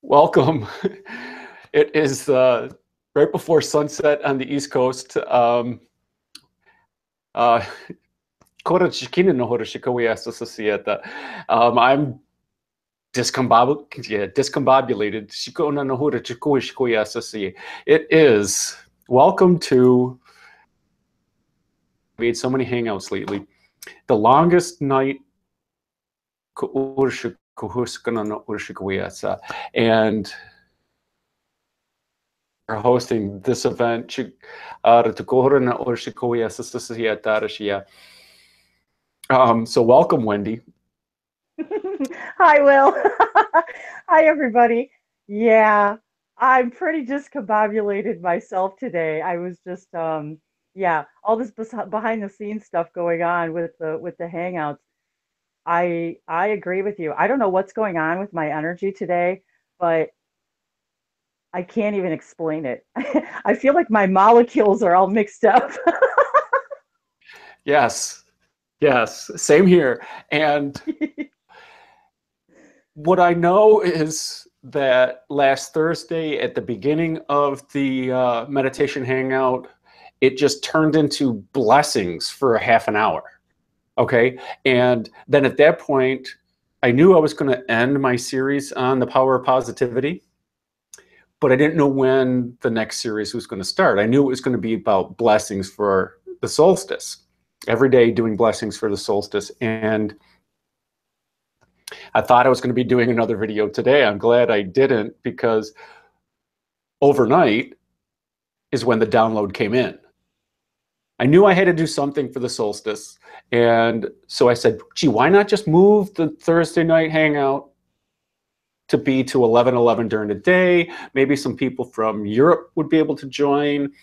Welcome. It is right before sunset on the East Coast. I'm discombobulated. It is. Welcome to, made so many hangouts lately. The longest night, and we're hosting this event. So welcome, Wendy. Hi, Will. Hi, everybody. Yeah, I'm pretty discombobulated myself today. I was just, yeah, all this behind the scenes stuff going on with the hangouts. I agree with you. I don't know what's going on with my energy today, but I can't even explain it. I feel like my molecules are all mixed up. Yes, same here. And what I know is that last Thursday at the beginning of the meditation hangout, it just turned into blessings for a half an hour. Okay. And then at that point, I knew I was going to end my series on the power of positivity, but I didn't know when the next series was going to start. I knew it was going to be about blessings for the solstice, every day doing blessings for the solstice. And I thought I was going to be doing another video today. I'm glad I didn't, because overnight is when the download came in. I knew I had to do something for the solstice. And so I said, gee, why not just move the Thursday night hangout to be to 11:11 during the day? Maybe some people from Europe would be able to join.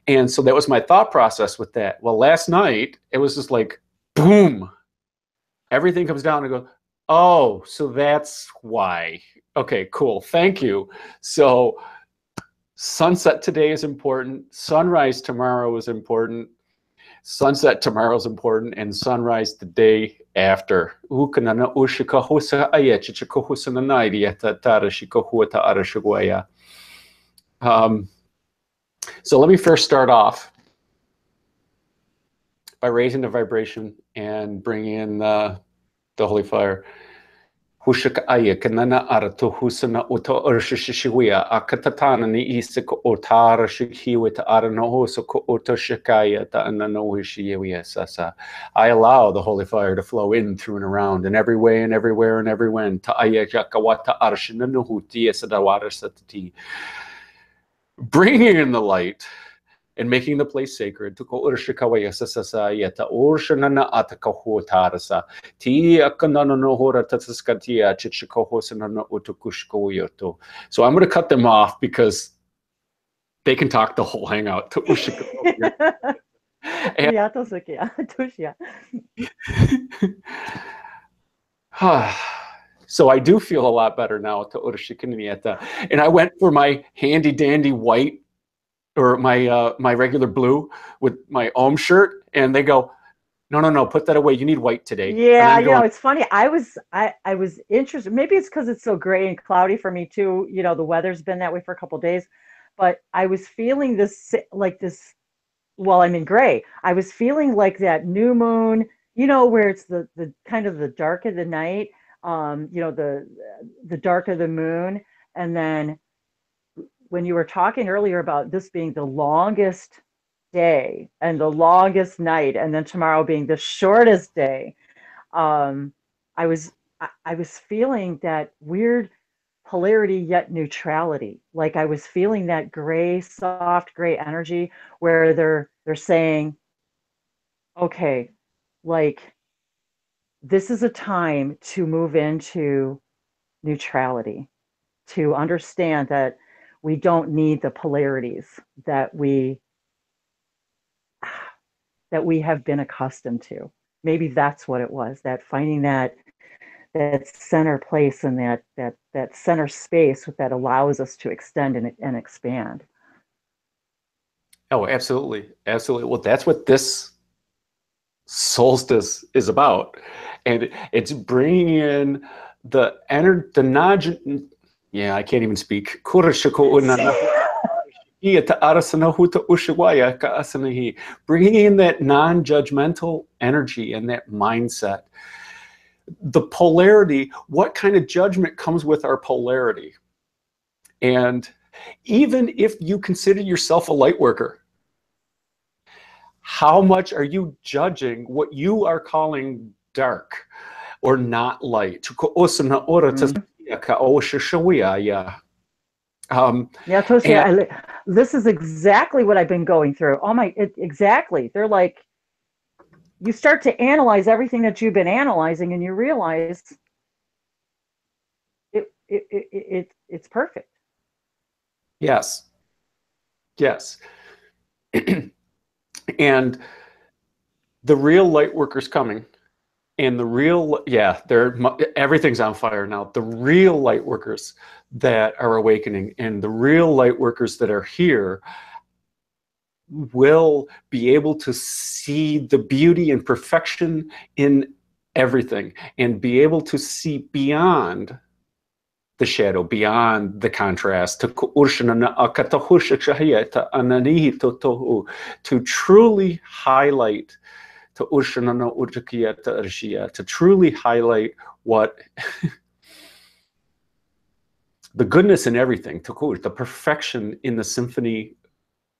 And so that was my thought process with that. Well, last night, it was just like, boom, everything comes down and goes, oh, so that's why. Okay, cool. Thank you. So sunset today is important. Sunrise tomorrow is important. Sunset tomorrow is important, and sunrise the day after. So let me first start off by raising the vibration and bringing in the Holy Fire. Hushakaya kanana arto husana uto urshishiwia akatatana ni isik otara shikiwit aranohosoko otoshakaya tananohishiwia sasa. I allow the Holy Fire to flow in, through, and around, in every way, and everywhere, and every when. Ta'aya jakawata arshinanuhuti esadawara satati. Bringing in the light and making the place sacred. So I'm going to cut them off because they can talk the whole hangout. So I do feel a lot better now. And I went for my handy dandy white, or my regular blue with my Om shirt, and they go, no, put that away. You need white today. Yeah, it's funny. I was interested. Maybe it's because it's so gray and cloudy for me too. The weather's been that way for a couple of days, but I was feeling this, like this. Well, I'm in gray. I was feeling like that new moon. Where it's the kind of the dark of the night. The dark of the moon, and then when you were talking earlier about this being the longest day and the longest night, and then tomorrow being the shortest day, I was feeling that weird polarity yet neutrality. Like I was feeling that gray, soft gray energy where they're saying, okay, like this is a time to move into neutrality, to understand that we don't need the polarities that we have been accustomed to. Maybe that's what it was, that finding that center place and that center space that allows us to extend and expand. Oh, absolutely. Well, that's what this solstice is about. And it's bringing in the Yeah, I can't even speak. Bringing in that non-judgmental energy and that mindset. The polarity, what kind of judgment comes with our polarity? And even if you consider yourself a light worker, how much are you judging what you are calling dark or not light? Yeah, Toshi, And this is exactly what I've been going through. Exactly. They're like, you start to analyze everything that you've been analyzing, and you realize it's perfect. yes, yes. And the real light workers coming, and the real, yeah, everything's on fire now. The real light workers that are awakening and the real light workers that are here will be able to see the beauty and perfection in everything and be able to see beyond the shadow, beyond the contrast, to truly highlight, to truly highlight what the goodness in everything, the perfection in the symphony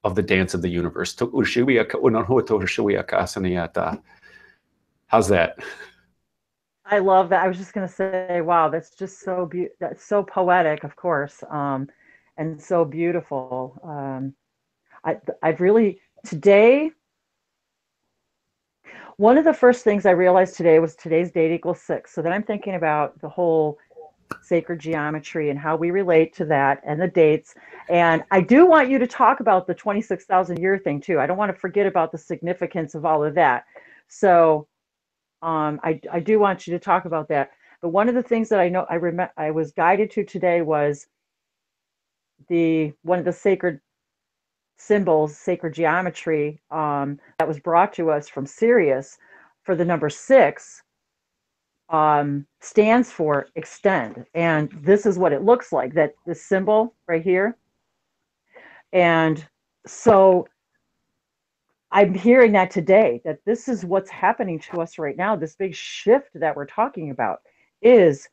of the dance of the universe. How's that? I love that. I was just going to say, wow, that's just that's so poetic, of course, and so beautiful. I've really today. One of the first things I realized today was today's date equals 6. So then I'm thinking about the whole sacred geometry and how we relate to that and the dates. And I do want you to talk about the 26,000 year thing too. I don't want to forget about the significance of all of that. So I do want you to talk about that. But one of the things that I know I was guided to today was one of the sacred symbols, sacred geometry that was brought to us from Sirius for the number 6 stands for extend. And this is what it looks like, that this symbol right here. And so I'm hearing that today, that this is what's happening to us right now. This big shift that we're talking about is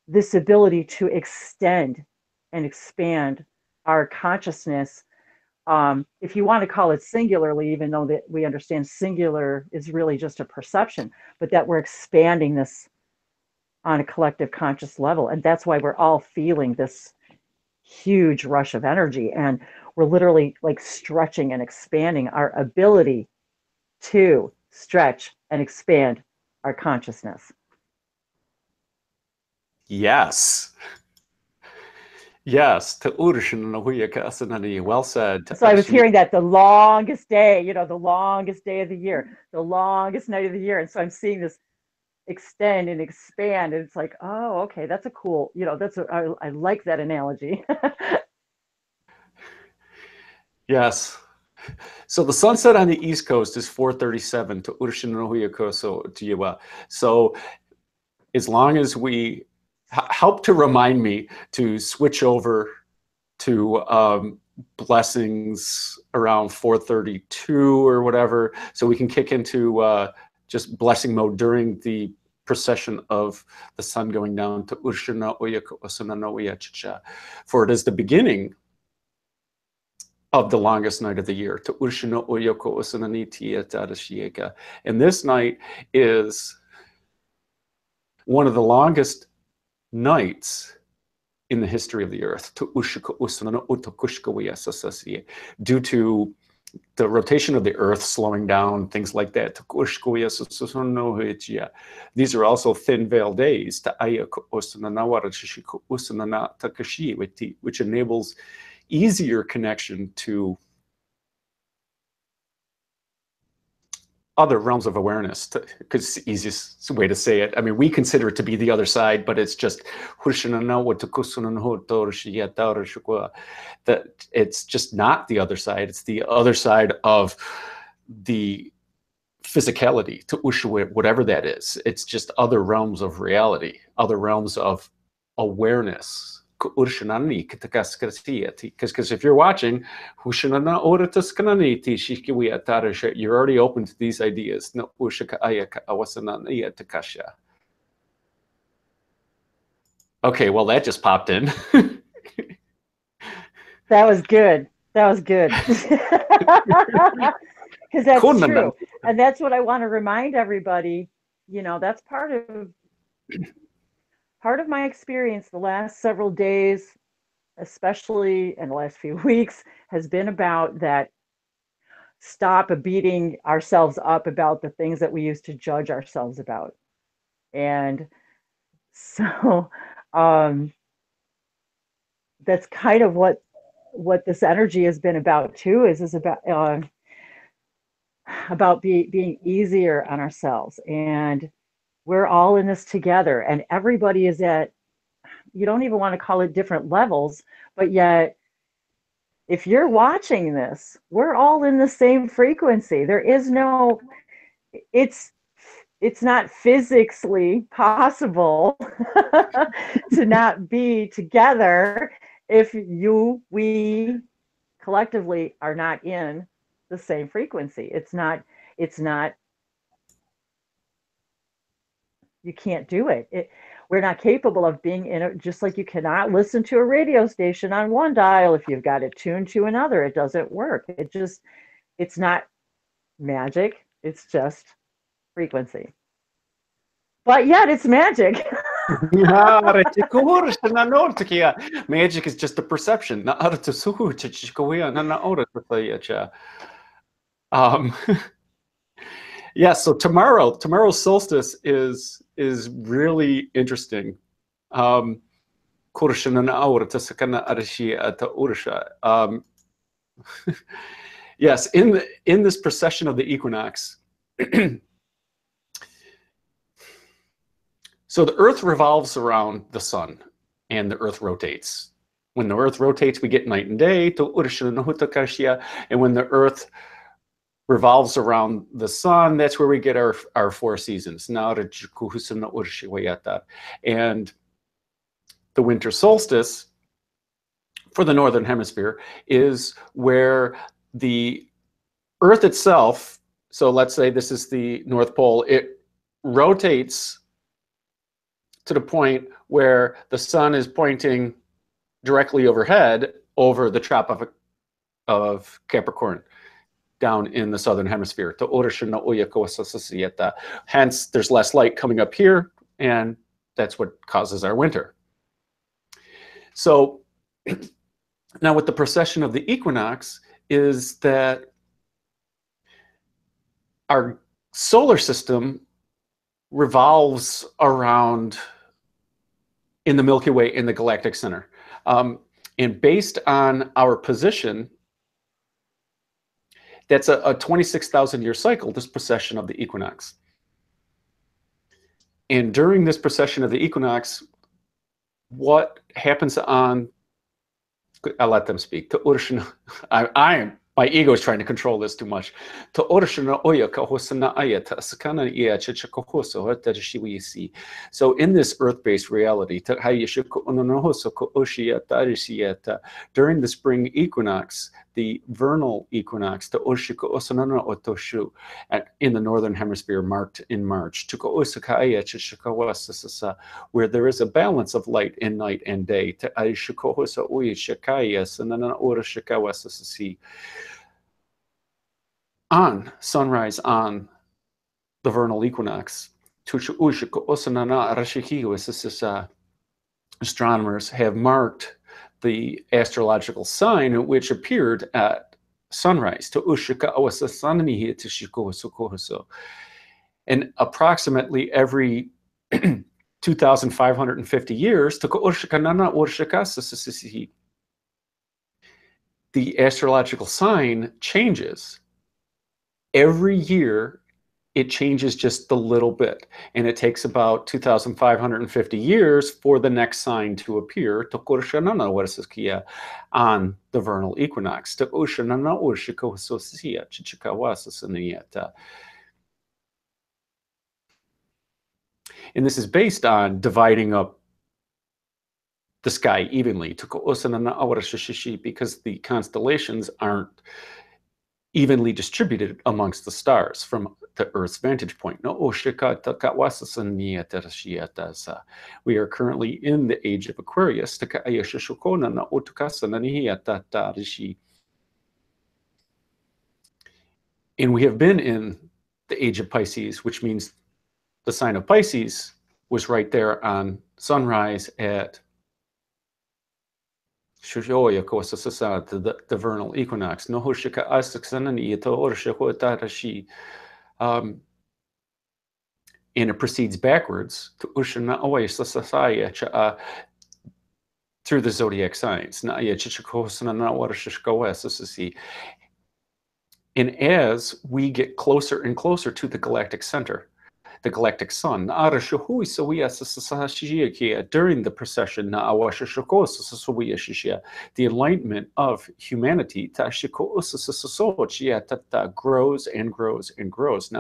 this ability to extend and expand our consciousness. If you want to call it singularly, even though that we understand singular is really just a perception, but that we're expanding this on a collective conscious level. And that's why we're all feeling this huge rush of energy. And we're literally like stretching and expanding our ability to stretch and expand our consciousness. Yes. Yes. Well said. So I was hearing that the longest day, the longest day of the year, the longest night of the year. And so I'm seeing this extend and expand. And it's like, oh, okay, that's a cool, I like that analogy. Yes. So the sunset on the East Coast is 4:37 to Urshinanohuyakoso. So as long as we help to remind me to switch over to blessings around 4:32 or whatever, so we can kick into just blessing mode during the procession of the sun going down to Urshana Oyako Osananoya Chicha. For it is the beginning of the longest night of the year. To Urshana Oyako Osananiti Etadashieka. And this night is one of the longest nights in the history of the earth, due to the rotation of the earth slowing down, things like that. These are also thin veil days, which enables easier connection to other realms of awareness, because it's the easiest way to say it. I mean, we consider it to be the other side, but it's just that it's just not the other side. It's the other side of the physicality, to whatever that is. It's just other realms of reality, other realms of awareness. Because if you're watching, you're already open to these ideas. Okay, well, that just popped in. That was good. That was good. Because that's true. And that's what I want to remind everybody. You know, that's part of my experience the last several days, especially in the last few weeks, has been about that stop beating ourselves up about the things that we used to judge ourselves about. And so that's kind of what this energy has been about too, is about being easier on ourselves. And we're all in this together, and everybody is at, you don't even want to call it different levels, but yet if you're watching this, we're all in the same frequency. There is no, it's not physically possible to not be together if we collectively are not in the same frequency. It's not, you can't do it. We're not capable of being in it, just like you cannot listen to a radio station on one dial if you've got it tuned to another. It doesn't work. It's not magic. It's just frequency. But yet it's magic. Magic is just a perception. Yeah, so tomorrow's solstice is really interesting. Yes, in this precession of the equinox. So the Earth revolves around the sun, and the Earth rotates. When the Earth rotates, we get night and day. And when the Earth revolves around the sun, that's where we get our 4 seasons. And the winter solstice for the northern hemisphere is where the Earth itself, so let's say this is the North Pole, it rotates to the point where the sun is pointing directly overhead over the Tropic of Capricorn down in the southern hemisphere. Hence, there's less light coming up here, and that's what causes our winter. So now with the precession of the equinox is that our solar system revolves around in the Milky Way in the galactic center. And based on our position, that's a 26,000-year cycle, this precession of the equinox. And during this precession of the equinox, what happens on, I'll let them speak. My ego is trying to control this too much. So in this earth-based reality, during the spring equinox, the vernal equinox, in the northern hemisphere, marked in March, where there is a balance of light in night and day. On sunrise on the vernal equinox, astronomers have marked the astrological sign which appeared at sunrise. And approximately every 2,550 years, the astrological sign changes. Every year, it changes just a little bit. And it takes about 2,550 years for the next sign to appear on the vernal equinox. And this is based on dividing up the sky evenly, because the constellations aren't evenly distributed amongst the stars from the Earth's vantage point. We are currently in the age of Aquarius. And we have been in the age of Pisces, which means the sign of Pisces was right there on sunrise at the vernal equinox. And it proceeds backwards to through the zodiac signs. And as we get closer and closer to the galactic center, the galactic sun, during the procession, the enlightenment of humanity grows and grows and grows.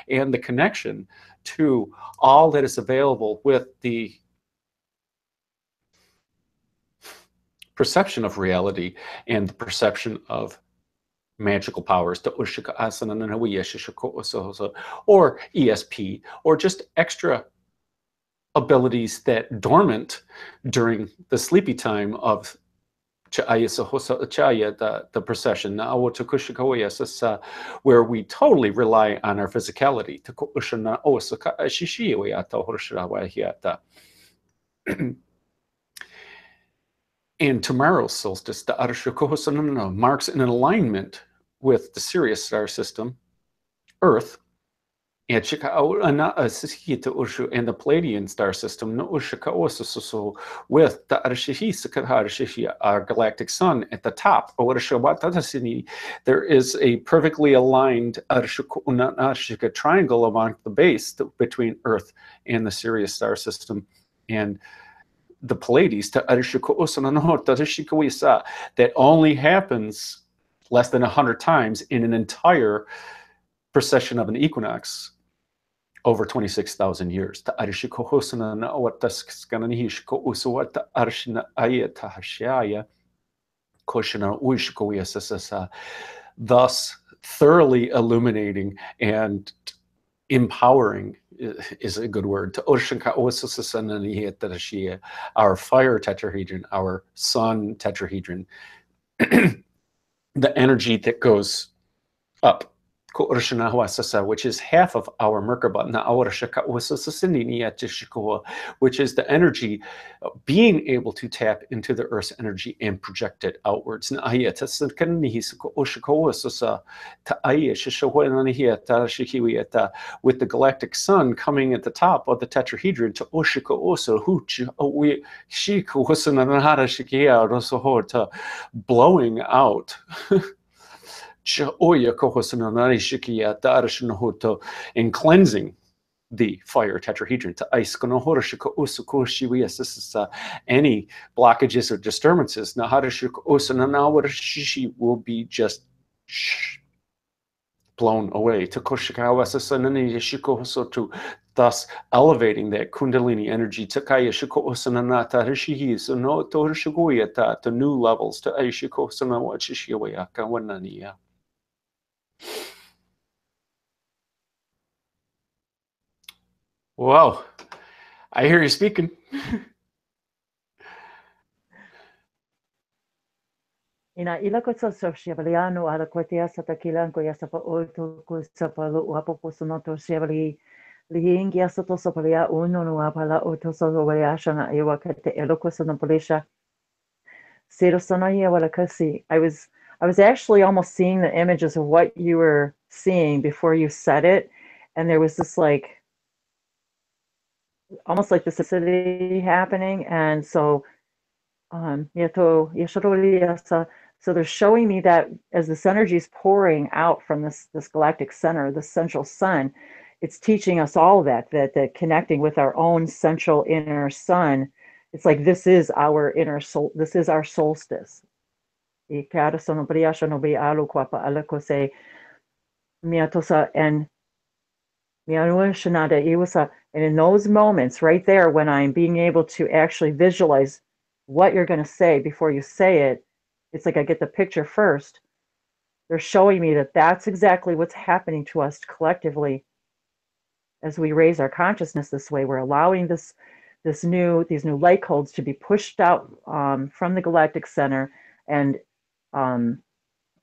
And the connection to all that is available with the perception of reality and the perception of magical powers, or ESP, or just extra abilities that dormant during the sleepy time of the procession, where we totally rely on our physicality. And tomorrow's solstice, the marks an alignment with the Sirius star system, Earth, and the Palladian star system, with our galactic sun at the top. There is a perfectly aligned triangle along the base between Earth and the Sirius star system, and the Pleiades that only happens less than 100 times in an entire precession of an equinox over 26,000 years. Thus thoroughly illuminating and empowering is a good word. Our fire tetrahedron, our sun tetrahedron, the energy that goes up, which is half of our Merkaba, which is the energy being able to tap into the Earth's energy and project it outwards. With the galactic sun coming at the top of the tetrahedron to blowing out and cleansing the fire tetrahedron to ice any blockages or disturbances will be just blown away to thus elevating that kundalini energy to new levels to Wow, I hear you speaking. Ina ilakotso Chevaliano ala kotea satakilanko yasapa oto kusapalo wapopo sonoto Chevali lihingia soto sopalia uno no apala oto solovayashana iwakate elokosonopolisha Sirosanoya walakasi. I was actually almost seeing the images of what you were seeing before you said it, and there was this like almost like this city happening, and so so they're showing me that as this energy is pouring out from this galactic center, the central sun, it's teaching us all that connecting with our own central inner sun. It's like this is our inner soul. This is our solstice. And And in those moments right there, when I'm being able to actually visualize what you're going to say before you say it, it's like I get the picture first. They're showing me that that's exactly what's happening to us collectively as we raise our consciousness this way. We're allowing these new light codes to be pushed out from the galactic center, and um,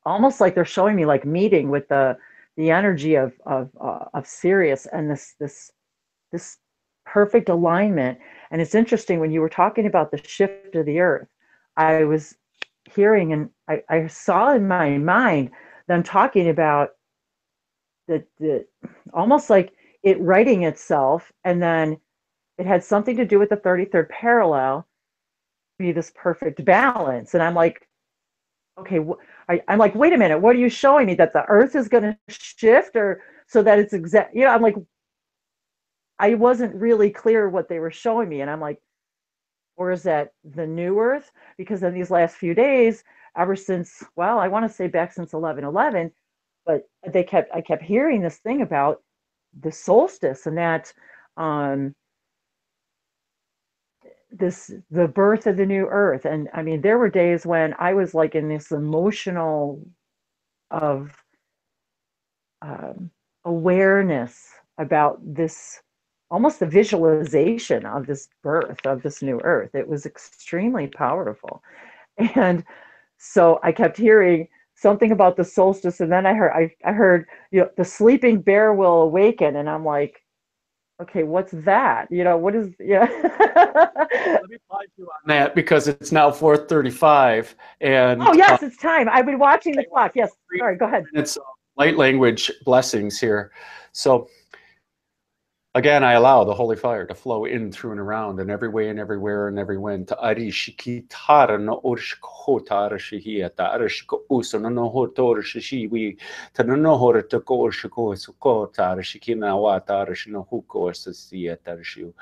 almost like they're showing me like meeting with the energy of Sirius and this perfect alignment. And it's interesting when you were talking about the shift of the Earth. I was hearing and I saw in my mind them talking about the almost like it writing itself, and then it had something to do with the 33rd parallel, be this perfect balance. And I'm like, okay, I'm like, wait a minute, what are you showing me? That the Earth is going to shift, or so that it's exact? You know, I'm like, I wasn't really clear what they were showing me, and I'm like, or is that the new Earth? Because in these last few days, ever since, well, I want to say back since 11/11, but I kept hearing this thing about the solstice, and that um, the birth of the new Earth. And I mean, there were days when I was like in this emotional of um, awareness about this, almost the visualization of this birth of this new Earth. It was extremely powerful. And so I kept hearing something about the solstice, and then I heard, you know, the sleeping bear will awaken, and I'm like, okay, what's that? You know, what is, yeah. Let me pause you on that because it's now 4:35, Oh and yes, it's time. I've been watching the clock. Yes, sorry, go ahead. it's light language blessings here. So again, I allow the holy fire to flow in, through, and around, and every way, and everywhere, and every when. Ta arishiki tara no orishko tara shihia ta arishko uso no no ho tor shiwi ta no no ho to ko orishko suko tara shikina wa tara shino huko sasia tara shiu.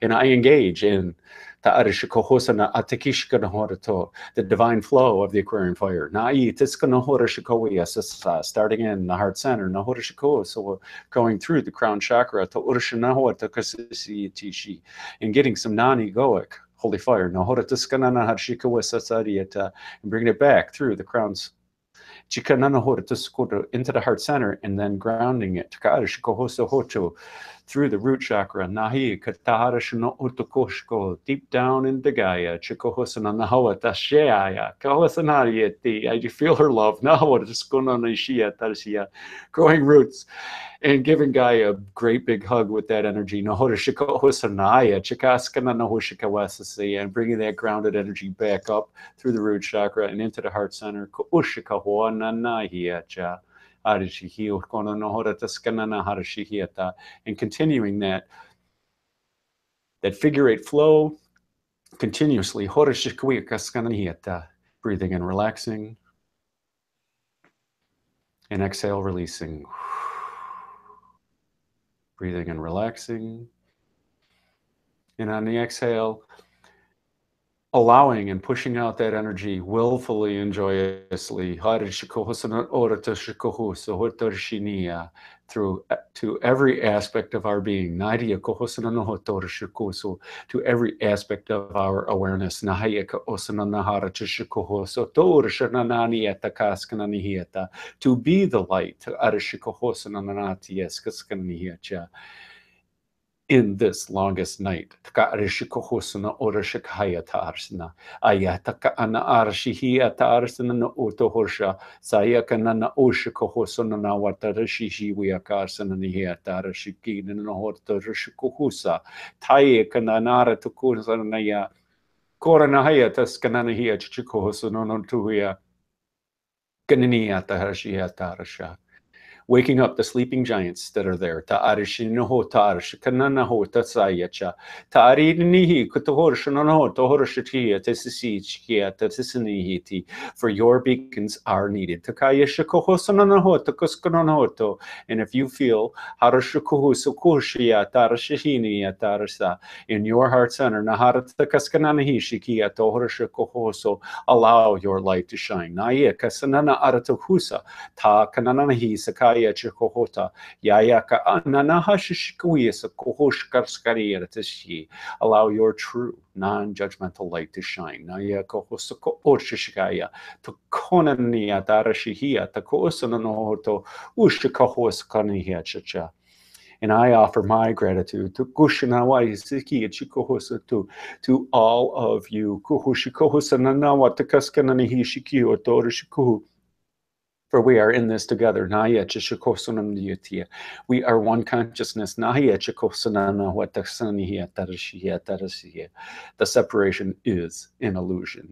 And I engage in ta arishko hosana atakishka no horato, the divine flow of the Aquarian fire. Na I tiska no horishko yasasa, starting in the heart center, no horishko, so going through the crown chakra to ursha and getting some non-egoic holy fire and bringing it back through the crowns into the heart center, and then grounding it through the root chakra, deep down in the Gaia. I feel her love. Growing roots and giving Gaia a great big hug with that energy. And bringing that grounded energy back up through the root chakra and into the heart center. And continuing that figure eight flow continuously. Breathing and relaxing. And exhale, releasing. Breathing and relaxing. And on the exhale, allowing and pushing out that energy willfully and joyously through to every aspect of our being, to every aspect of our awareness, to be the light in this longest night. Waking up the sleeping giants that are there. For your beacons are needed. And if you feel in your heart center, allow your light to shine. Ta kananahi sakaya Naya Chikohota, Yayaka Ananahashikuya Kohoshkarskariatashi. Allow your true, non-judgmental light to shine. Naya Kohosako Oshishikaya, Tokonania Darashihia, Takosananohoto, Ushikahoskaniya Chacha. And I offer my gratitude to to all of you. For we are in this together. We are one consciousness. The separation is an illusion.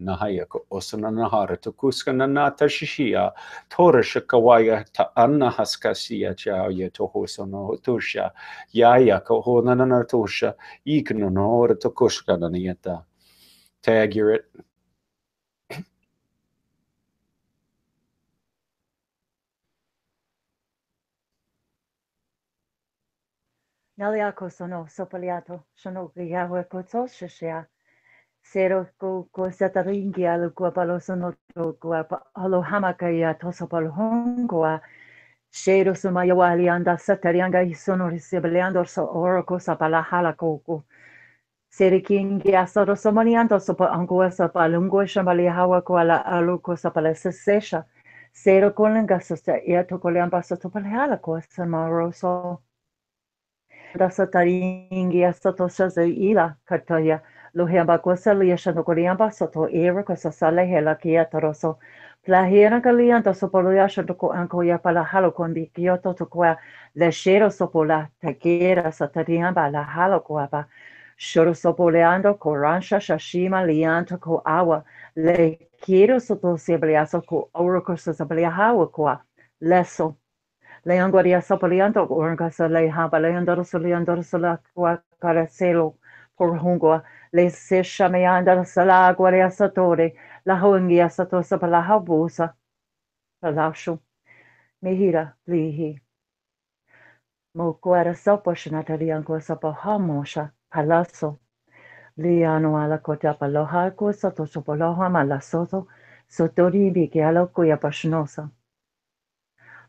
Tag, you're it. Naliako sono sopaliato, sono giawe kotoshia. Sero ko setaringi alu guapalo sono guapa alo hamakaya tosopalo hongoa. Shero sumayawali anda setarianga sono risibleando so oroko sapala halakoko. Serikingi asoro somaniando sopa angua sapalungo shamali hawa koala aluko sapala sesesha. Sero kolenga sosta iato koleamba sotopala halako samaro Dasataringi asatosha ila kataya lohemba kosalia shanokoriamba soto era kosasale hela kia toroso plahira kalianta sopoloya shanoko ankoya pala halo kondi kyoto tokwa leshero sopola takera satariamba la halo koaba shoro sopoleando koransha shashima lianta ko awa le quiero soto sebliaso ko oroko sosablia hawa koa leso Leangoria Sopoliando, Orgasa Le Habaleandor Soliandor Solaqua Caracelo, por Hungoa, Le Seshameanda Sala Guaria Satore, La Hoengia Satosa Palahabusa, Palashu, Mehira, Lihi. Moquara Soposhnatarianco Sapohamosha, Palaso, Liano ala Cota Paloha, Cosato Sopoloha Malasoto, Sotori Bigialo Cuya Pashnosa.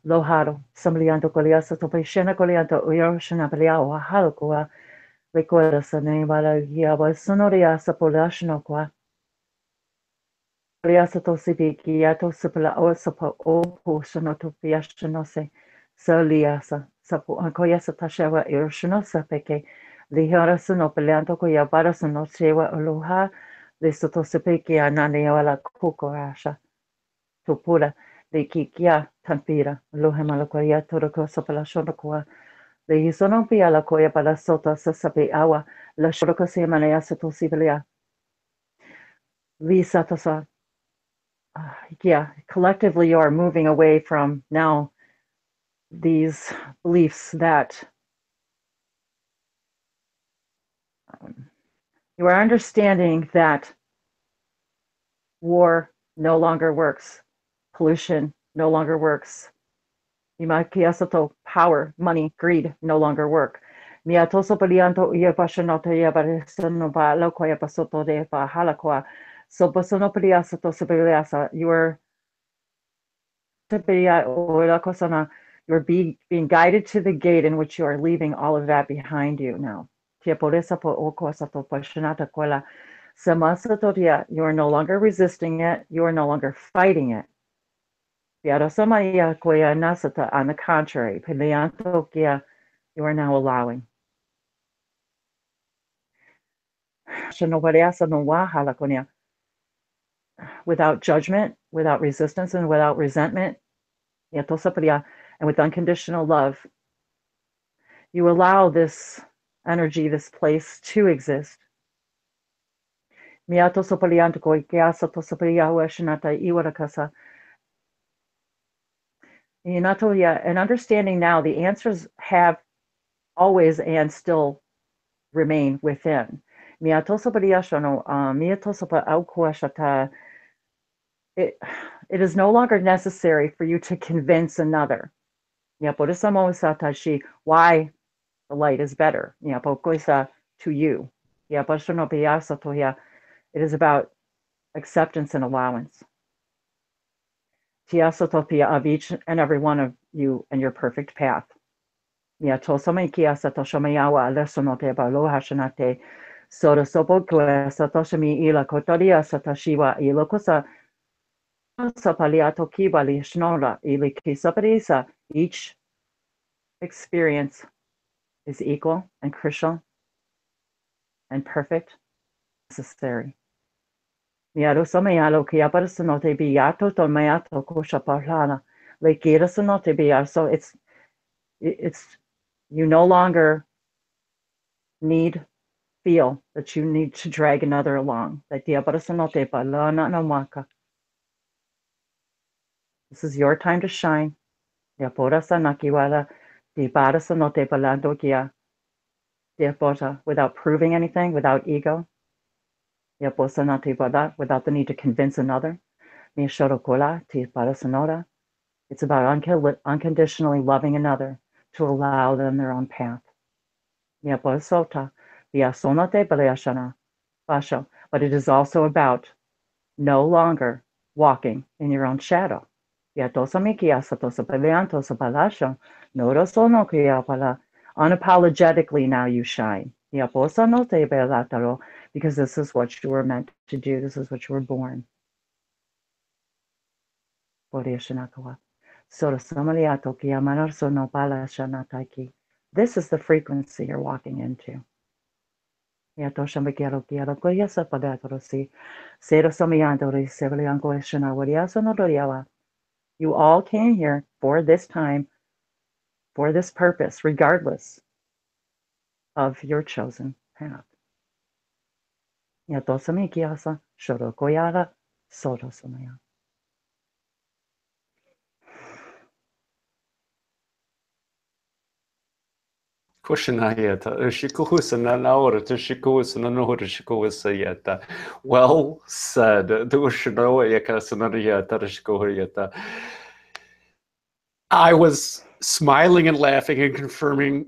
Loharo, Samlianto Coliasa Topishena Colianto Uyoshana Paliao, Halcoa, recuerda sa name Giaba Sonoria Sapolashnoqua. Riasa Tosibiki, Yato Sipla or Sapa Opo Shanotopiashanose, Soliasa, Sapo Ancoyasa Tashawa Irshanosa Peke, Lihara Sunopelianto Coyabara Sunosewa Aloha, the Sotosipeki Ananiala Kukorasha, Tupura. De kikia tampira lohema la koya toroko sopala shonokoa de hisono pia la koya para sota sasape awa la shoroko se manaya sato sibelia lisa tosa yeah, collectively you are moving away from now these beliefs that you are understanding that war no longer works. Pollution no longer works. Imakiasato, power, money, greed no longer work. Miatoso palianto iapashanoto iabarisano ba lokoya pasoto de ba halakoa. So basono paliasato superiasa, you are you're being guided to the gate in which you are leaving all of that behind you now. You are no longer resisting it, you are no longer fighting it. On the contrary, you are now allowing. Without judgment, without resistance, and without resentment, and with unconditional love, you allow this energy, this place to exist. And understanding now the answers have always and still remain within. It is no longer necessary for you to convince another why the light is better to you. It is about acceptance and allowance of each and every one of you and your perfect path. Mia tosome kia satoshamayawa lesonote balo hashanate. Soda sopo kue satoshami ila kotoria satashiwa ilokosa sapaliato kibali shnora ili kisaparisa. Each experience is equal and crucial and perfect, necessary. Miaro somayalo kiaparasanote biato tomayato kosha parlana. Lekirasanote biar. So it's you no longer feel that you need to drag another along. This is your time to shine. Without proving anything, without ego. Without the need to convince another. It's about unconditionally loving another to allow them their own path. But it is also about no longer walking in your own shadow. Unapologetically now you shine. Because this is what you were meant to do. This is what you were born. This is the frequency you're walking into. You all came here for this time, for this purpose, regardless of your chosen path. Kushanayata, Shikuhusana Naura to Shikuhusana Nora Shikuhusayata. Well said. Dushanoyakasanariata. I was smiling and laughing and confirming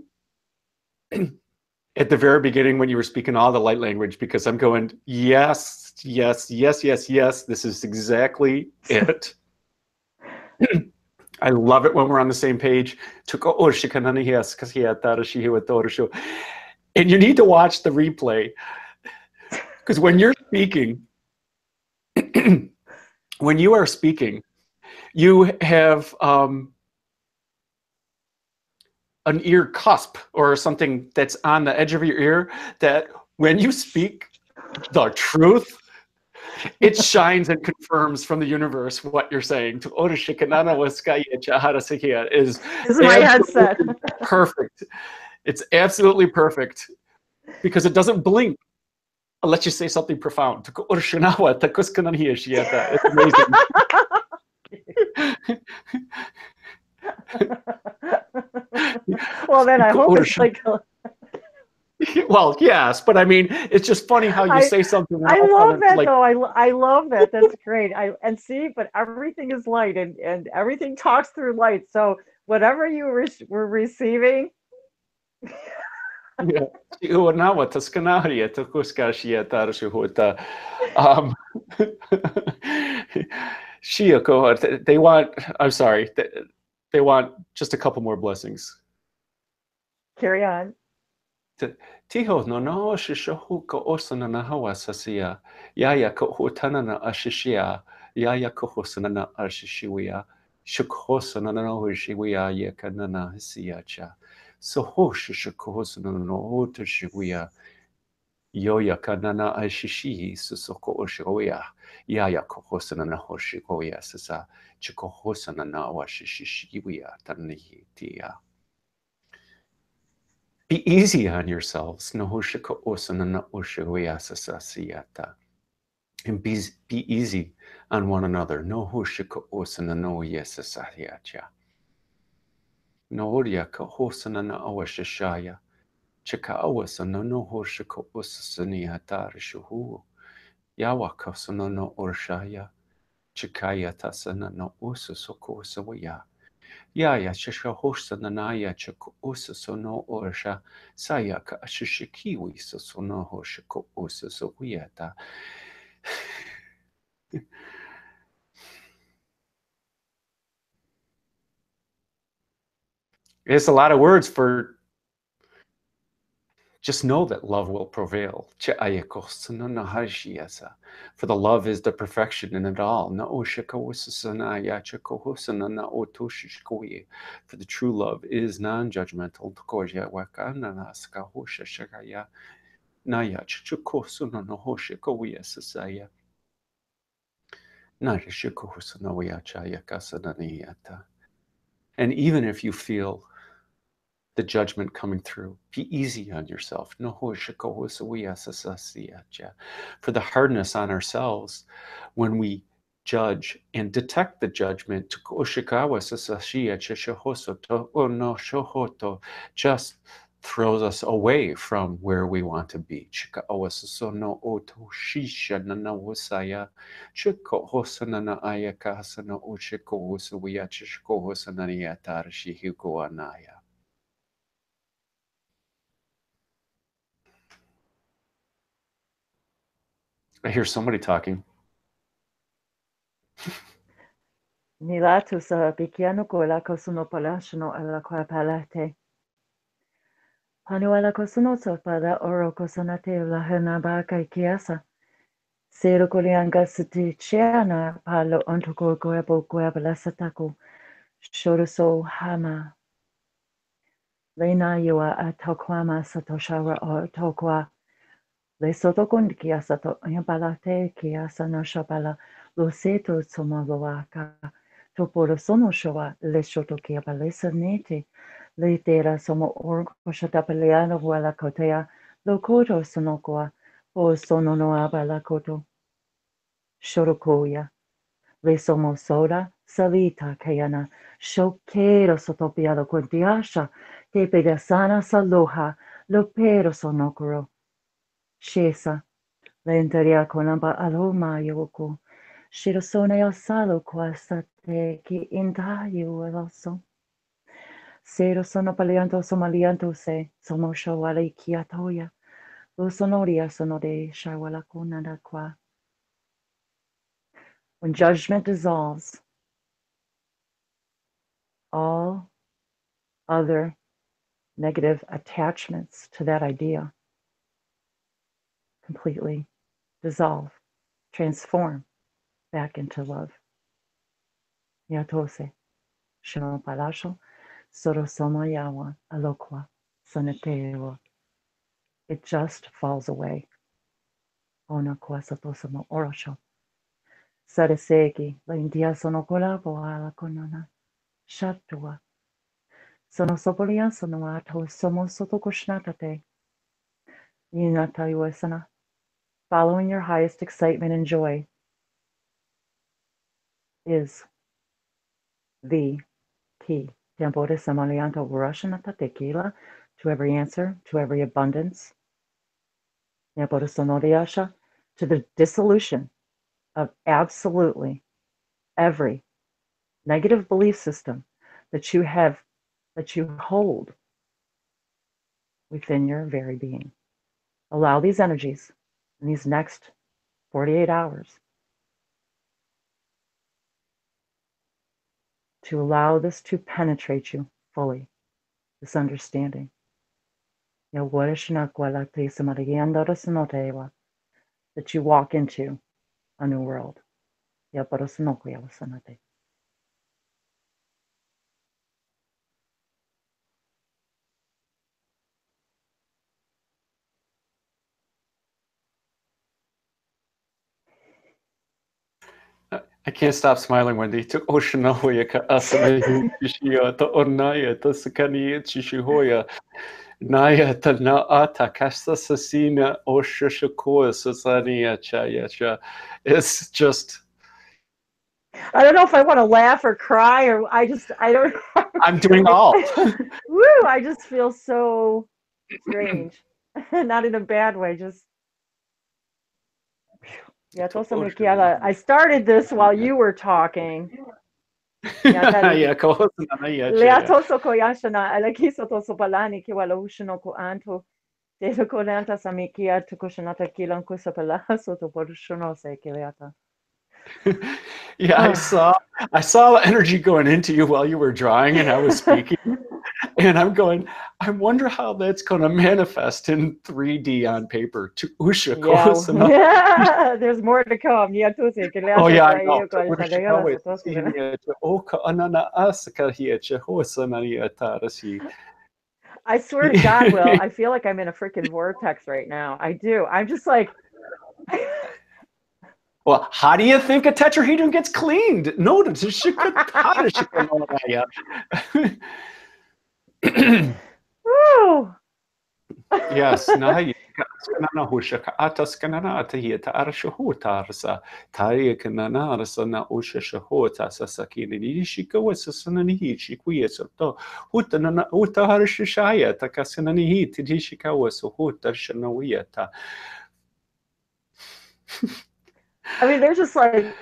at the very beginning when you were speaking all the light language, because I'm going, yes, yes, yes, yes, yes. This is exactly it. I love it when we're on the same page. And you need to watch the replay, because when you're speaking, when you are speaking, you have an ear cusp or something that's on the edge of your ear that when you speak the truth, it shines and confirms from the universe what you're saying. This is my headset. Perfect. It's absolutely perfect because it doesn't blink unless you say something profound. It's amazing. Well, then I hope it's like. Well, yes, but I mean, it's just funny how you say something. I love that, like, though. I love that. That's great. But everything is light, and everything talks through light. So whatever you were receiving. Yeah. They want, I'm sorry, they want just a couple more blessings. Carry on. Tiho no no shishohu ko osana na hawasasia. Yaya ko hutana na ashishia. Yaya ko hosana na ashishiwia. Shukhosana na hoshiwia yakana na hisiacha. So hoshishukhosana no hotashiwia. Yoya kanana ashishi susoko oshiwia. Yaya ko hosana na hoshiwia sasa. Chikohosana na washishiwia tanihitia. Be easy on yourselves. And be easy on one another. Noria kahosana na awashashaya. Chika awasana no hoshiko usasania tarishuhu. Yawa kosana no orshaya. Chikaya tasana no ususoko sawaya. Yaya shisha hosana naya chako usa sono orsha sayaka shishikiwi sono hoshiko usa sowiyata. It's a lot of words for just know that love will prevail. For the love is the perfection in it all. For the true love is non-judgmental. And even if you feel the judgment coming through, be easy on yourself. For the hardness on ourselves when we judge and detect the judgment just throws us away from where we want to be. I hear somebody talking. Nilatu sa bikiano ko la kosuno palasno ala kwa palate. Panuala kosuno so pada oro kosonate la hena ba kai kiasa. Sero kolianga siti chiana palo ontoko goebo goebala satako. Shoroso hama. Lena yua atokwama satoshara o tokwa. Le sotokund kiasa to yambalate kiasa no shabala. Lo seto somaloaka. Toporo sono showa le shoto kiabalesa nete. Le tera somo orgo shatapaleano wala kotea. Lo koto sonokoa. O sono no abala koto. Shorokoya. Le somo soda salita kayana. Shokero sotopialo kuntiasha. Te pegasana saloha. Lo pero sonokoro. Shesa. Le enteria konamba aloma yoko. Shirosone osalo quasate ki indayu eloso. Sero sono palianto somalianto se somo shawale kiatoya. Lo sonoria sono de shawala kunada qua. When judgment dissolves, all other negative attachments to that idea completely dissolve, transform back into love. Yatose, shino palasho, soro somo yawa, alokwa, sonetewa. It just falls away. Ona kwasatosamo orosho. Sareseki, la india sono kolabo ala konona. Shatua. Sono sopolia sono ato somo sotokoshnatate. Yinata yuesana. Following your highest excitement and joy is the key. Tempore samalianto urashanata tequila to every answer, to every abundance. Tempore sonoriasha to the dissolution of absolutely every negative belief system that you hold within your very being. Allow these energies in these next 48 hours to allow this to penetrate you fully, this understanding. That you walk into a new world. I can't stop smiling, Wendy. To Oshinoya ka asana yishia to onaya to sakani chishihoya. Naya ta na ata kasta sasina oshashakoa sasania chaya. It's just. I don't know if I want to laugh or cry or I don't know. I'm doing all. Woo! I just feel so strange. Not in a bad way, just I started this while you were talking. Yeah, Leatoso koyashana alakiso toso palani ki wala ushino ko anto de kolanta samikia to koshanata kilan kusapala so to porushono se kileata. Yeah, I saw the energy going into you while you were drawing and I was speaking. And I'm going, I wonder how that's going to manifest in 3D on paper. Yeah, there's more to come. Yeah, tu si Oh kilasa yeah, I sa know. iyo ko sa dayala sa tos ko. I swear to God, Will, I feel like I'm in a freaking vortex right now. I do. I'm just like, Well, how do you think a tetrahedron gets cleaned? No, woo. yes, na hushaka ataskanana atahita arashahutarsa tarikananarsa na ushashahota sasakini nishika wasasanani shikuyesato hutanana utaharshaya takasanani tidishika wasuhutarshanawiata. I mean, they're just like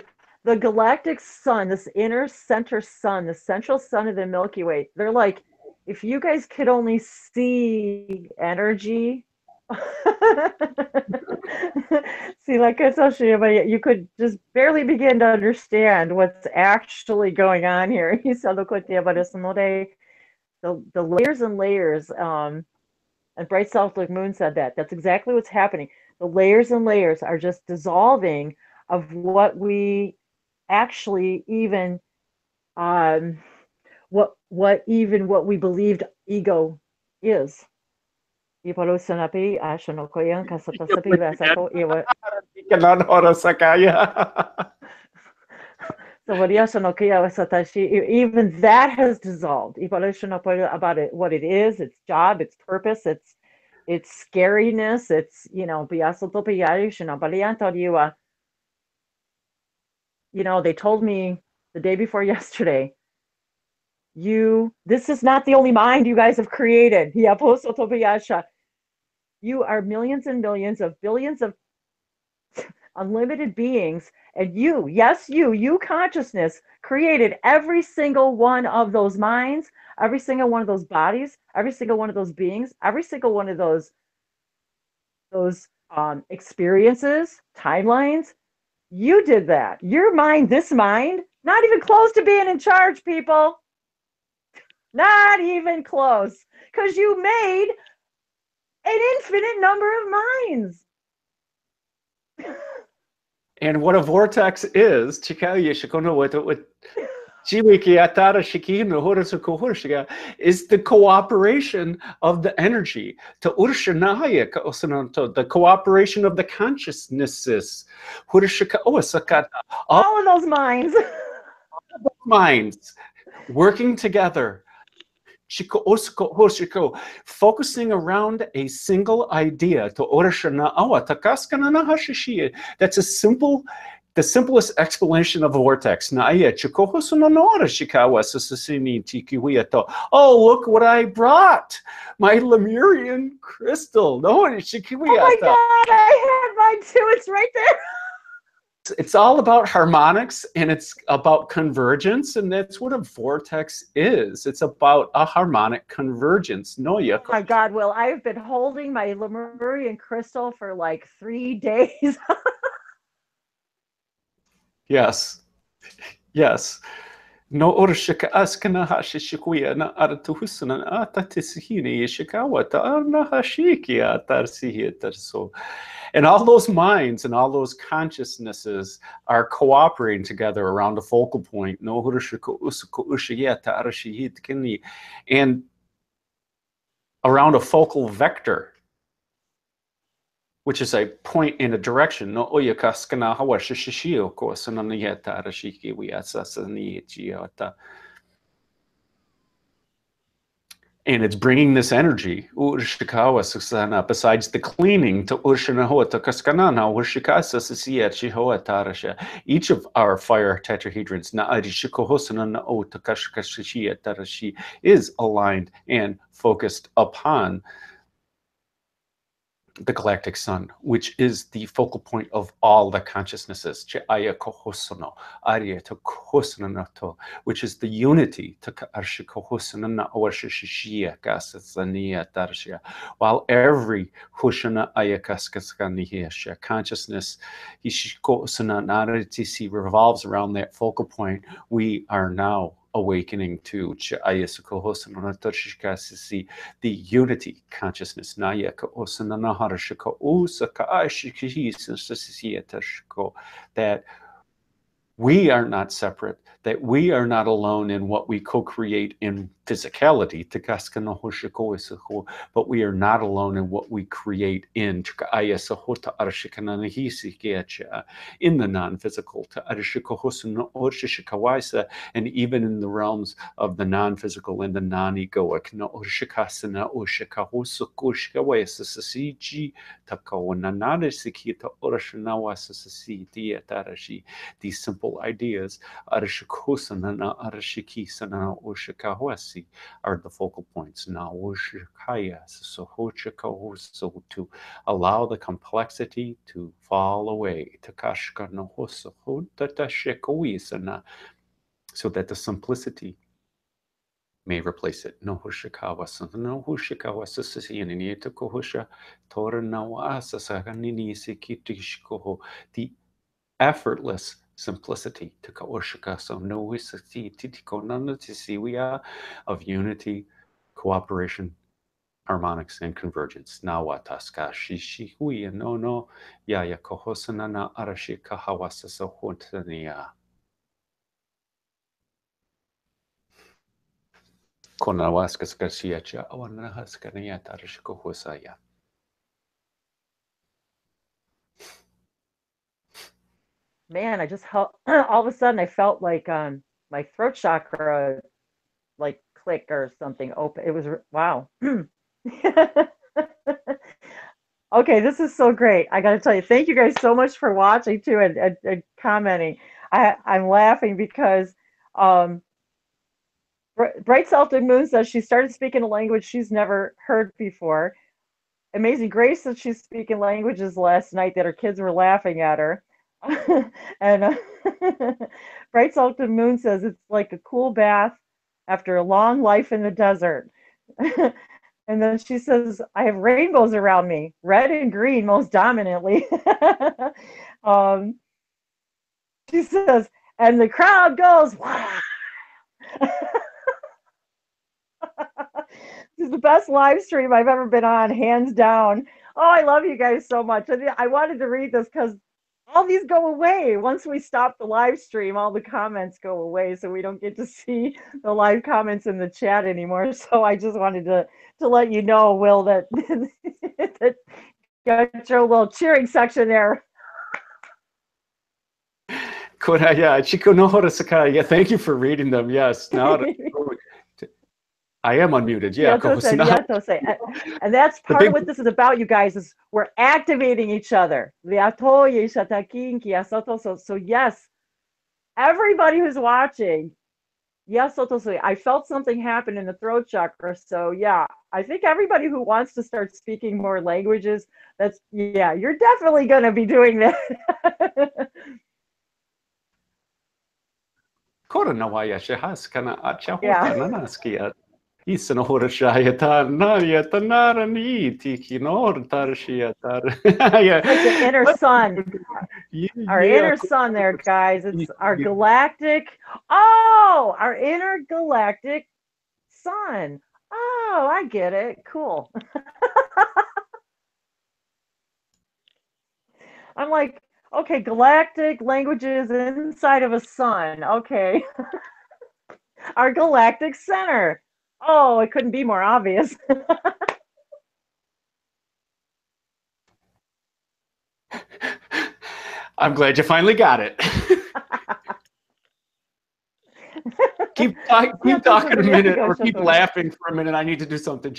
the galactic sun, this inner center sun, the central sun of the Milky Way. They're like, if you guys could only see energy, see, like I told you, but you could just barely begin to understand what's actually going on here. The layers and layers, and Bright South Lake Moon said that. That's exactly what's happening. The layers and layers are just dissolving of what we actually even what we believed ego is. Even that has dissolved. About it, what it is, its job, its purpose, its scariness, its they told me the day before yesterday, this is not the only mind you guys have created. You are millions and millions of billions of unlimited beings, and you consciousness created every single one of those minds, every single one of those bodies, every single one of those beings, every single one of those experiences, timelines. You did that. Your mind, this mind, not even close to being in charge, people. Not even close. Because you made an infinite number of minds. And what a vortex is, is the cooperation of the energy, the cooperation of the consciousnesses, all of those minds, working together, focusing around a single idea. That's the simplest explanation of a vortex. Oh, look what I brought! My Lemurian crystal. Oh my God, I had mine too. It's right there. It's all about harmonics, and it's about convergence, and that's what a vortex is. It's about a harmonic convergence. Oh my God, Will, I've been holding my Lemurian crystal for like 3 days. Yes. Yes. No orshika askana hashishikuya na aratuhusana atatisihini yishikawata arnahashikia tarsihitarso. And all those minds and all those consciousnesses are cooperating together around a focal point. And around a focal vector, which is a point in a direction. And it's bringing this energy, besides the cleaning, each of our fire tetrahedrons is aligned and focused upon the galactic sun, which is the focal point of all the consciousnesses, which is the unity, while every consciousness revolves around that focal point. We are now awakening to the unity consciousness that we are not separate, that we are not alone in what we co-create in physicality, but we are not alone in what we create in the non-physical, and even in the realms of the non-physical and the non-egoic. These simple ideas are the focal points. So to allow the complexity to fall away, so that the simplicity may replace it. The effortless simplicity of unity, cooperation, harmonics, and convergence. Man, I just all of a sudden I felt like my throat chakra like click or something open. It was wow. Okay, this is so great. I got to tell you, thank you guys so much for watching too and commenting. I'm laughing because um, Bright Celtic Moon says she started speaking a language she's never heard before. Amazing Grace said she's speaking languages last night that her kids were laughing at her. And Bright Celtic Moon says it's like a cool bath after a long life in the desert. And then she says, I have rainbows around me, red and green most dominantly. um, she says, and the crowd goes, wow. This is the best live stream I've ever been on, hands down. Oh, I love you guys so much. I wanted to read this because all these go away. Once we stop the live stream, all the comments go away, so we don't get to see the live comments in the chat anymore. So I just wanted to let you know, Will, that, that got your little cheering section there. Yeah, thank you for reading them. Yes, now I am unmuted. Yeah, and that's part of what this is about, you guys. Is we're activating each other. So yes, everybody who's watching. Yes, I felt something happen in the throat chakra. So yeah, I think everybody who wants to start speaking more languages, you're definitely going to be doing that. Yeah. It's like the inner sun. Our inner sun there, guys. It's our galactic. Oh, our intergalactic sun. Oh, I get it. Cool. I'm like, okay, galactic languages inside of a sun. Okay. Our galactic center. Oh, it couldn't be more obvious. I'm glad you finally got it. keep talking a minute or keep laughing for a minute. I need to do something.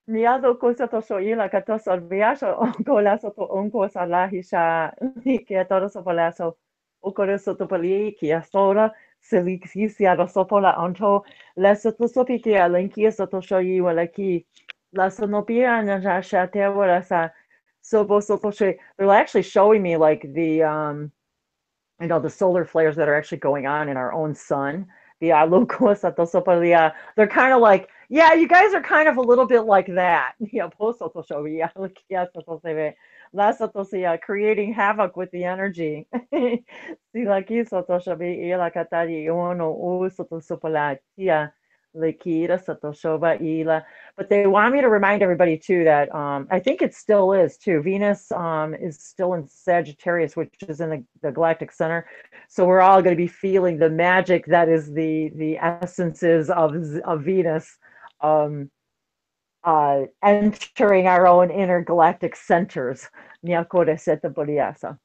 Miado cosa to so ila kato so viaso onko laso to onko sa lahisha ke todo so palaso okore so to pali ki asora selixia do so pola onto laso to so piki alenki so to so yi wala ki laso no pia na jasha te wala sa so bo so to they're actually showing me like the the solar flares that are actually going on in our own sun. They're kind of like, yeah, you guys are kind of a little bit like that. creating havoc with the energy. Sila kiso to shabi ila katari ono uso to supalatia lekira sato shoba ila. But they want me to remind everybody too that I think it still is too. Venus is still in Sagittarius, which is in the galactic center. So we're all going to be feeling the magic that is the essences of Venus. Um, Entering our own intergalactic centers. Nyakore seta boriasa.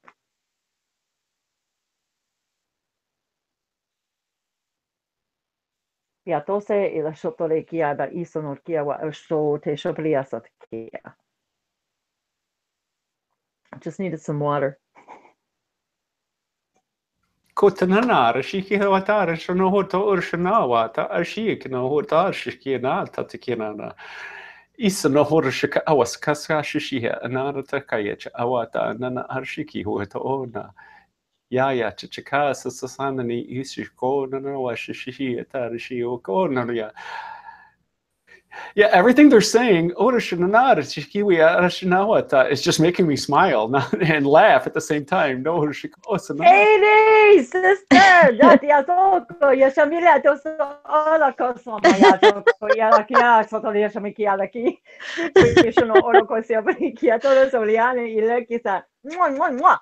Piatose ila shotore kia da isonor kia wa osho te shobriasa kia. Just needed some water. Kotanana, Shiki Hawatara, Shanohoto Urshanawata, Ashik, no Hotar, Shikina, Tatikinana. Isano Horshika Awas Kasa Shishia, Anara Takayach, Awata, Nana Arshiki, who had ona. Yaya, Chichika, Sasanani, Ishiko, Nanawa, Shishi, Tarishi, Okonaria. Yeah, everything they're saying, it's just making me smile and laugh at the same time. No, Katie, sister, Datia Toko, Yashamilia, Tosola Cosoma, Yatoko, Yalakia, Sotolia Shamikialaki, Situation or Orocosia, Kia, Todos Oliane, Ilekisa, mwah.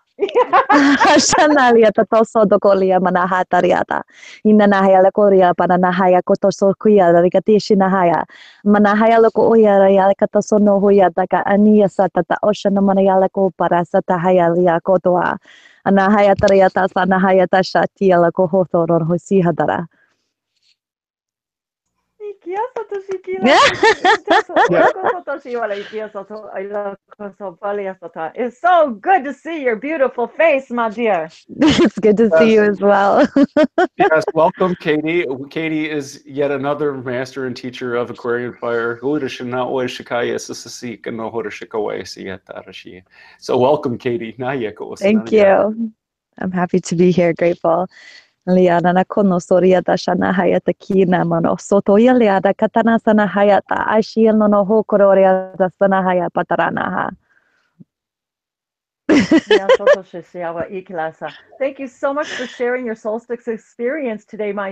Shanalia toso dokolia manahatariata. Inanahaya lakoria pananahaya kotoso kuya rikatishi nahaya. Manahaya loko oya raya katoso no huya taka ania satata oshana manayala ko para satahaya lia kotoa. Anahaya tariata sanahaya tashatia lako hothor hosihadara. It's so good to see your beautiful face, my dear. It's good to see you as well. Yes, welcome, Katie. Katie is yet another master and teacher of Aquarian fire. So welcome, Katie. Thank you. I'm happy to be here, grateful. Liana kono soriata shana hayata kina mano soto yaliada katana sana hayata ashiel no hokororia sana haya pataranaha. Thank you so much for sharing your solstice experience today. Are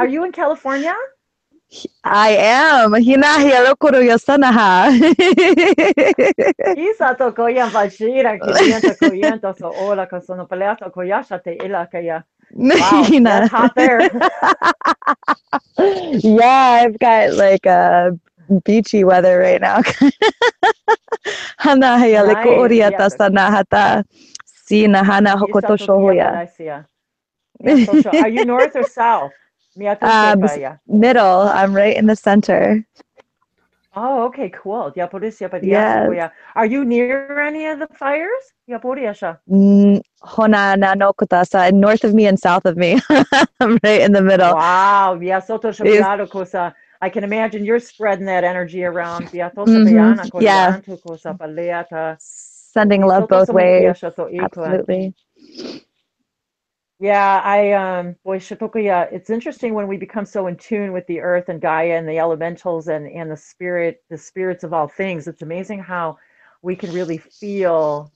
you in California? I am. Hinahi alokoro yosanaha. Isa to koyan bashira kilienta koyenta so ola kasono paleato koyasha te ilakaya. Wow, that's hot there. Yeah, I've got like a beachy weather right now. Hanahaya leko oriata sanahata. Sina hana hokoto shohoya. Are you north or south? Middle. I'm right in the center. Oh, okay, cool. Yes. Are you near any of the fires? Hona na no kutasa, north of me and south of me. I'm right in the middle. Wow. I can imagine you're spreading that energy around. Yeah. Sending love both ways. Absolutely. Yeah, it's interesting when we become so in tune with the earth and Gaia and the elementals and the spirits of all things. It's amazing how we can really feel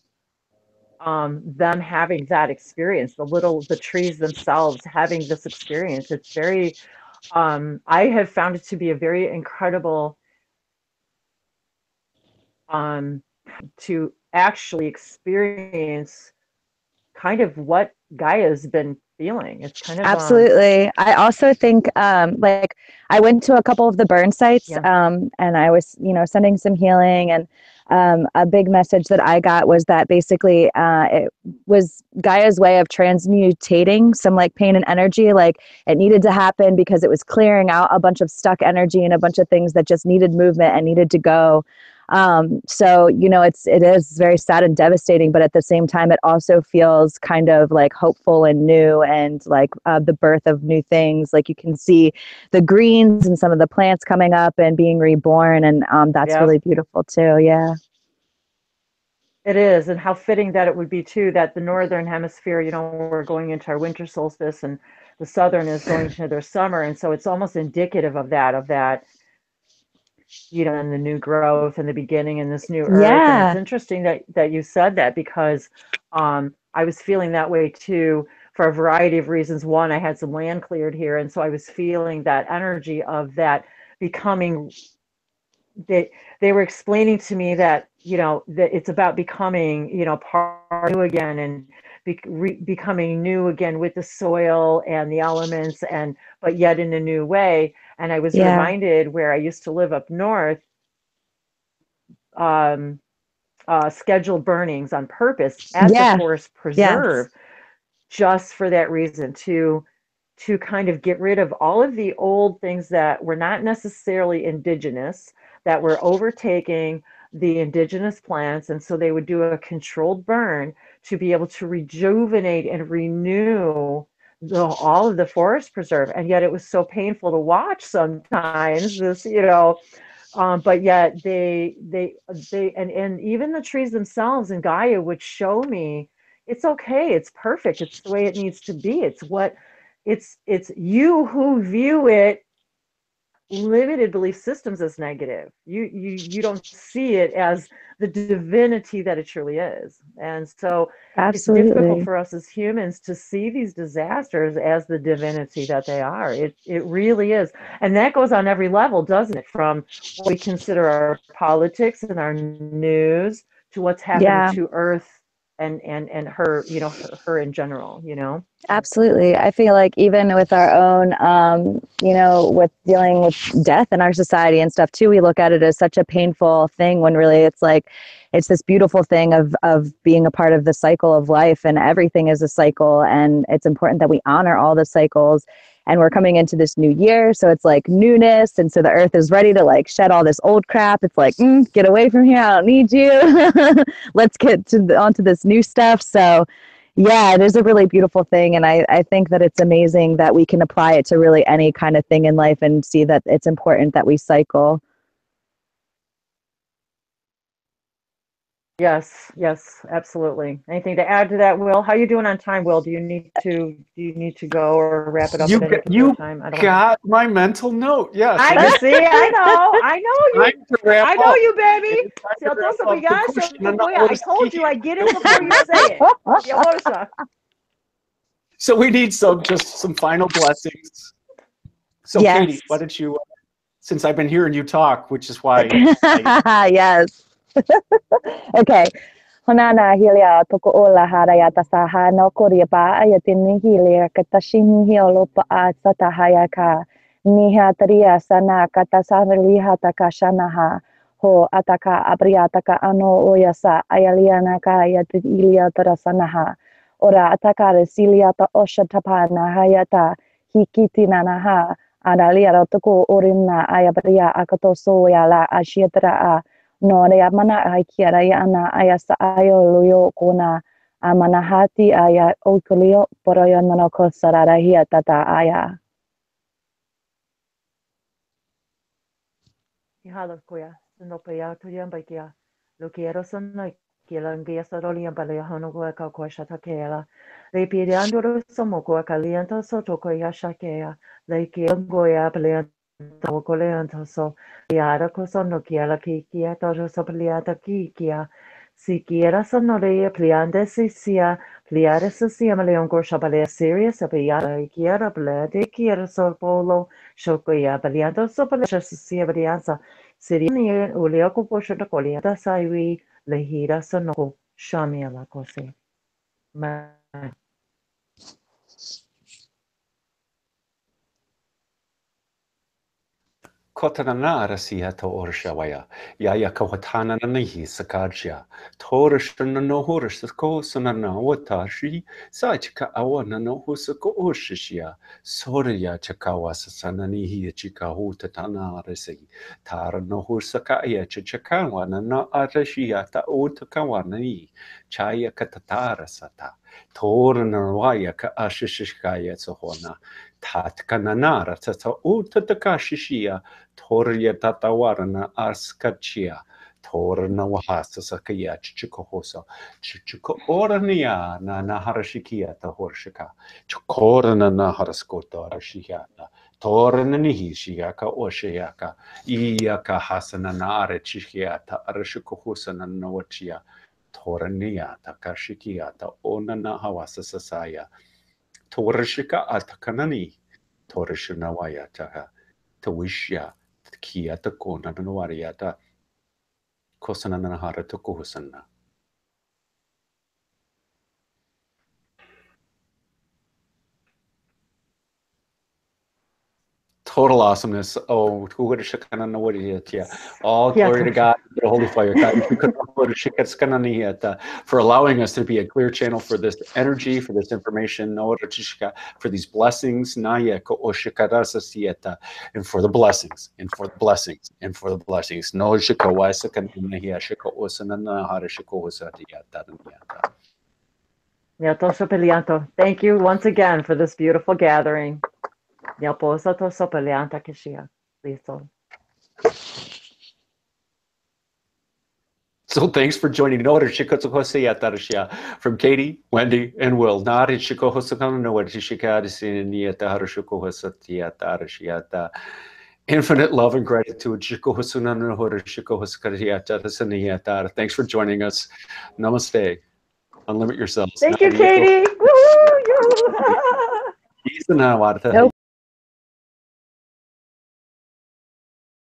them having that experience, the trees themselves having this experience. It's very I have found it to be a very incredible to actually experience kind of what Gaia's been feeling. It's kind of absolutely. I also think like I went to a couple of the burn sites and I was, sending some healing, and a big message that I got was that basically it was Gaia's way of transmutating some like pain and energy. Like it needed to happen because it was clearing out a bunch of stuck energy and a bunch of things that just needed movement and needed to go. So, it is very sad and devastating, but at the same time, it also feels kind of like hopeful and new and like the birth of new things. Like you can see the greens and some of the plants coming up and being reborn. And that's really beautiful too. Yeah. It is. And how fitting that it would be too, that the Northern hemisphere, we're going into our winter solstice and the Southern is going into their summer. And so it's almost indicative of that and the new growth and the beginning and this new earth. And Yeah. it's interesting that you said that, because I was feeling that way too, for a variety of reasons. One, I had some land cleared here, and so I was feeling that energy of that becoming. They were explaining to me that that it's about becoming part new again, and becoming new again with the soil and the elements, and but yet in a new way. And I was Yeah. reminded where I used to live up north, scheduled burnings on purpose at the Yeah. forest Yes. preserve, just for that reason, to kind of get rid of all of the old things that were not necessarily indigenous, that were overtaking the indigenous plants. And so they would do a controlled burn to be able to rejuvenate and renew all of the forest preserve. And yet it was so painful to watch sometimes, this, but yet and even the trees themselves in Gaia would show me, it's okay, it's perfect, it's the way it needs to be. It's you who view it, limited belief systems, as negative. You don't see it as the divinity that it truly is. And so it's difficult Absolutely. for us as humans to see these disasters as the divinity that they are. It really is. And that goes on every level, doesn't it? From what we consider our politics and our news, to what's happening Yeah. to Earth and her, her in general, Absolutely. I feel like even with our own, with dealing with death in our society and stuff too, we look at it as such a painful thing, when really it's like, it's this beautiful thing of being a part of the cycle of life, and everything is a cycle. And it's important that we honor all the cycles. And we're coming into this new year, so it's like newness. And so the earth is ready to like shed all this old crap. It's like, get away from here. I don't need you. Let's get onto this new stuff. So yeah, it is a really beautiful thing. And I think that it's amazing that we can apply it to really any kind of thing in life, and see that it's important that we cycle. Yes, yes, absolutely. Anything to add to that, Will? How you doing on time, Will? Do you need to go or wrap it up at any particular You time? I don't want. got my mental note. Yes. I see. Time to wrap I know up. you, baby. It's time Se to eu tô wrap up. obrigada, se eu Kukushina tô na boia. I told you, Orski. I get it before you say it. Yosa. So we need just some final blessings. So Yes. Katie, why don't you, since I've been hearing you talk, which is why Yes. Okay. Honana hilia toko ola haraya tasaha no koria pa ayatini hilia katashin hiolo pa satahaya ka niha taria sana katasarliha takashanaha ho ataka abriataka ano oyasa ayaliana ka ayatilia tarasanaha ora ataka resilia ta oshatapana hayata hikitinanaha adalia toko orina ayabria akatoso yala ashiatra no rea mana ai kia rai ana aya sa ayo luyo kona a manahati aya okulio poroyo no ko sarara hia tata aya. Ihalo kuya. No pe ya tu yamba kia. Lo quiero sono kia la ngia sa roli yamba le hono ko ka ko shata kela. Le pide andoro somo ko ka liento so to ko ya shakea. Le kia goya pele to ko le anto so. Ya ko sono kia la kia to so pliata kia. Si quiera sono le pliande si sia pliare si sia me leon ko shabale serious a ya quiera plate quiera so polo shoko ya paliando so pele si sia brianza. Sirini ulioko poshota koliata saiwi lehira sonoko shamia la kose. Kotanana sia to orshawaya. Yaya kawatana nihi sakajia. Torishana no horishako sanana watashi. Saichika awana no husako oshishia. Soria chakawa sasananihi chikahu tatana resi. Tara no husakaya chakawa na arashia ta utakawana. Chaya katatara sata. Torna waya ka ashishikaya sohona. Tatkananara tata utatakashishia. Toria tatawarana askachia. Torna wahasa sakaya chichikohosa. Chichiko orania na naharashikia ta horshika. Chikorana naharaskota rashiata. Torananihi shiaka oshiaka. Iaka hasanana arechihiata arashikuhusana nawachia. Toraniata kashikiata onana hawasa sasaya. Torashika atakanani. Torishanawayata. Tawishya. Kiata kona nanawariata. Kosananahara tukuhusana. Total awesomeness. Oh, all glory to God, the Holy Fire, for allowing us to be a clear channel for this energy, for this information, for these blessings, and for the blessings, and for the blessings, and for the blessings. Thank you once again for this beautiful gathering. So thanks for joining from Katie, Wendy, and Will. Infinite love and gratitude. Thanks for joining us. Namaste. Unlimit yourselves. Thank you, Katie. Woo-hoo!